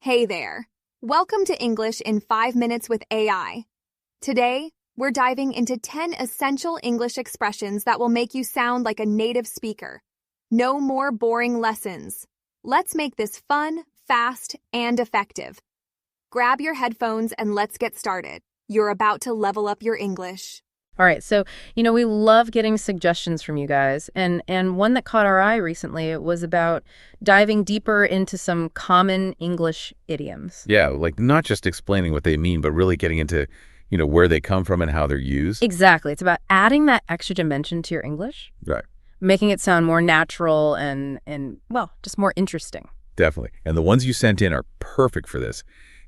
Hey there. Welcome to English in 5 Minutes with AI. Today, we're diving into 10 essential English expressions that will make you sound like a native speaker. No more boring lessons. Let's make this fun, fast, and effective. Grab your headphones and let's get started. You're about to level up your English. All right, so, we love getting suggestions from you guys, and one that caught our eye recently was about diving deeper into some common English idioms. Yeah, like not just explaining what they mean, but really getting into, where they come from and how they're used. Exactly. It's about adding that extra dimension to your English. Right. Making it sound more natural and well, just more interesting. Definitely. And the ones you sent in are perfect for this.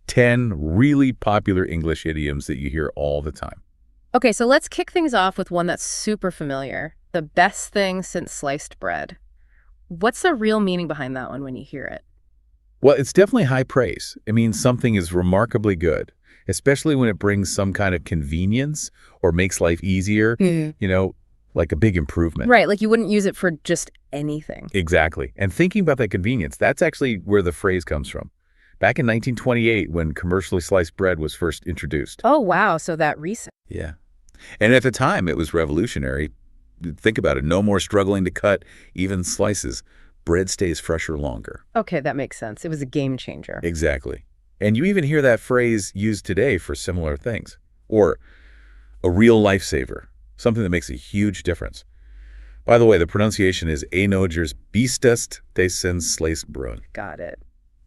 10 really popular English idioms that you hear all the time. Okay, so let's kick things off with one that's super familiar. The best thing since sliced bread. What's the real meaning behind that one when you hear it? Well, it's definitely high praise. It means something is remarkably good, especially when it brings some kind of convenience or makes life easier, like a big improvement. Right, like you wouldn't use it for just anything. Exactly. And thinking about that convenience, that's actually where the phrase comes from. Back in 1928, when commercially sliced bread was first introduced. Oh, wow. So that recent. Yeah. And at the time, it was revolutionary. Think about it. No more struggling to cut even slices. Bread stays fresher longer. Okay, that makes sense. It was a game changer. Exactly. And you even hear that phrase used today for similar things. Or a real lifesaver, something that makes a huge difference. By the way, the pronunciation is Einogers Bistest Desen Sliced Brun. Got it.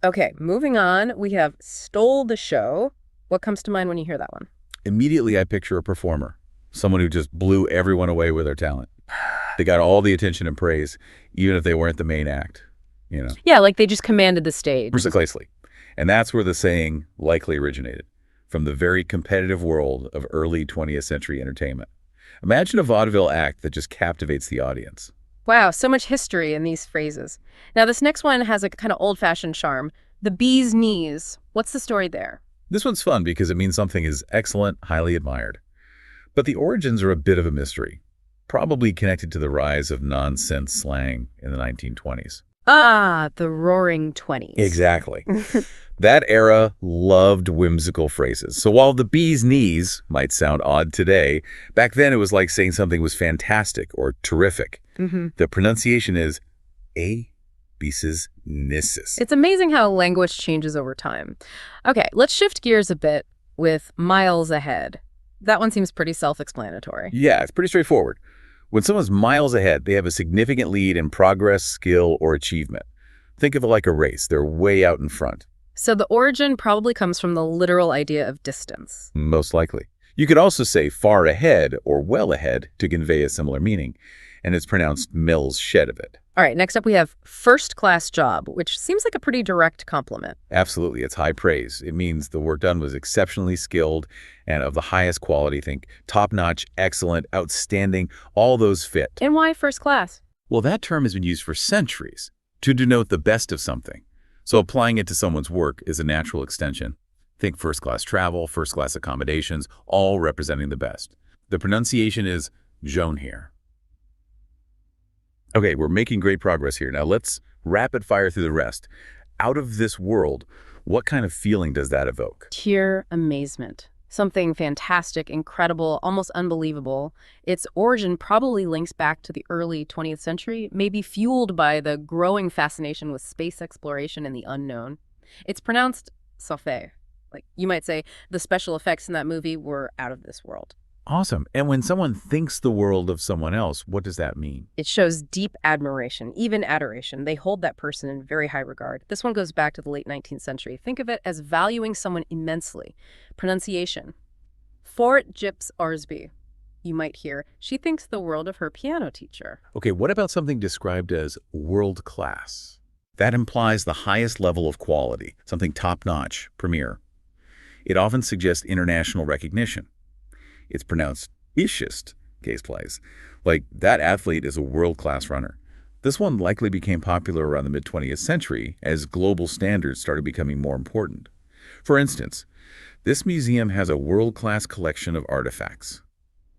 Okay, moving on, we have stole the show. What comes to mind when you hear that one? Immediately, I picture a performer, someone who just blew everyone away with their talent. They got all the attention and praise, even if they weren't the main act, Yeah, like they just commanded the stage. Precisely. And that's where the saying likely originated, from the very competitive world of early 20th century entertainment. Imagine a vaudeville act that just captivates the audience. Wow, so much history in these phrases. Now, this next one has a kind of old-fashioned charm. The bee's knees. What's the story there? This one's fun because it means something is excellent, highly admired. But the origins are a bit of a mystery, probably connected to the rise of nonsense slang in the 1920s. Ah, the Roaring '20s. Exactly. That era loved whimsical phrases. So while the bee's knees might sound odd today, back then it was like saying something was fantastic or terrific. The pronunciation is a bee's nisses. It's amazing how language changes over time. Okay, let's shift gears a bit with miles ahead. That one seems pretty self-explanatory. Yeah, it's pretty straightforward. When someone's miles ahead, they have a significant lead in progress, skill, or achievement. Think of it like a race. They're way out in front. So the origin probably comes from the literal idea of distance. Most likely. You could also say far ahead or well ahead to convey a similar meaning, and it's pronounced Mills shed of it. All right, next up we have first-class job, which seems like a pretty direct compliment. Absolutely. It's high praise. It means the work done was exceptionally skilled and of the highest quality. Think top-notch, excellent, outstanding, all those fit. And why first class? Well, that term has been used for centuries to denote the best of something. So applying it to someone's work is a natural extension. Think first-class travel, first-class accommodations, all representing the best. The pronunciation is jaune here. Okay, we're making great progress here. Now let's rapid fire through the rest. Out of this world, what kind of feeling does that evoke? Pure amazement. Something fantastic, incredible, almost unbelievable. Its origin probably links back to the early 20th century, maybe fueled by the growing fascination with space exploration and the unknown. It's pronounced "safé." Like you might say, the special effects in that movie were out of this world. Awesome. And when someone thinks the world of someone else, what does that mean? It shows deep admiration, even adoration. They hold that person in very high regard. This one goes back to the late 19th century. Think of it as valuing someone immensely. Pronunciation. Fort Gyps Arsby. You might hear, she thinks the world of her piano teacher. Okay, what about something described as world class? That implies the highest level of quality, something top-notch, premier. It often suggests international recognition. It's pronounced ishist, case plays. Like, that athlete is a world-class runner. This one likely became popular around the mid-20th century as global standards started becoming more important. For instance, this museum has a world-class collection of artifacts.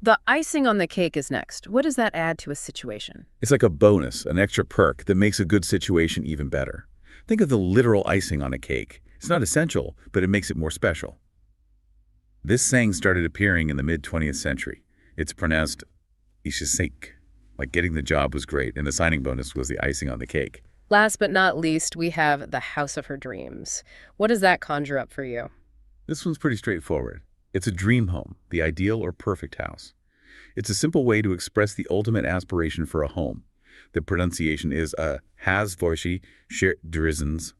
The icing on the cake is next. What does that add to a situation? It's like a bonus, an extra perk that makes a good situation even better. Think of the literal icing on a cake. It's not essential, but it makes it more special. This saying started appearing in the mid-20th century. It's pronounced Icing, like getting the job was great, and the signing bonus was the icing on the cake. Last but not least, we have the house of her dreams. What does that conjure up for you? This one's pretty straightforward. It's a dream home, the ideal or perfect house. It's a simple way to express the ultimate aspiration for a home. The pronunciation is a has-voishi drizens.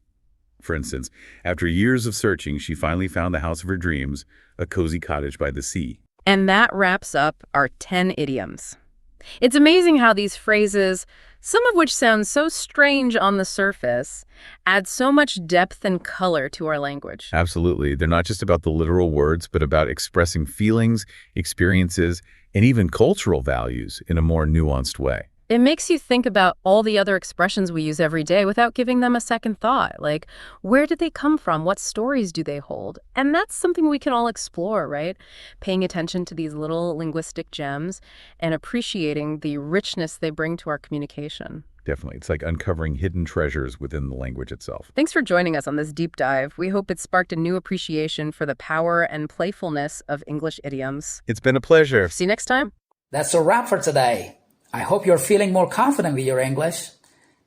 For instance, after years of searching, she finally found the house of her dreams, a cozy cottage by the sea. And that wraps up our 10 idioms. It's amazing how these phrases, some of which sound so strange on the surface, add so much depth and color to our language. Absolutely. They're not just about the literal words, but about expressing feelings, experiences, and even cultural values in a more nuanced way. It makes you think about all the other expressions we use every day without giving them a second thought. Like, where did they come from? What stories do they hold? And that's something we can all explore, right? Paying attention to these little linguistic gems and appreciating the richness they bring to our communication. Definitely. It's like uncovering hidden treasures within the language itself. Thanks for joining us on this deep dive. We hope it sparked a new appreciation for the power and playfulness of English idioms. It's been a pleasure. See you next time. That's a wrap for today. I hope you're feeling more confident with your English.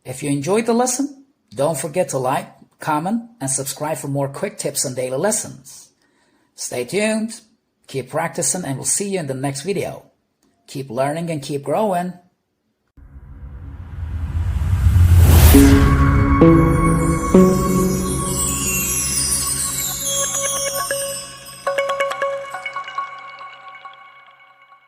If you enjoyed the lesson, don't forget to like, comment, and subscribe for more quick tips on daily lessons. Stay tuned, keep practicing, and we'll see you in the next video. Keep learning and keep growing.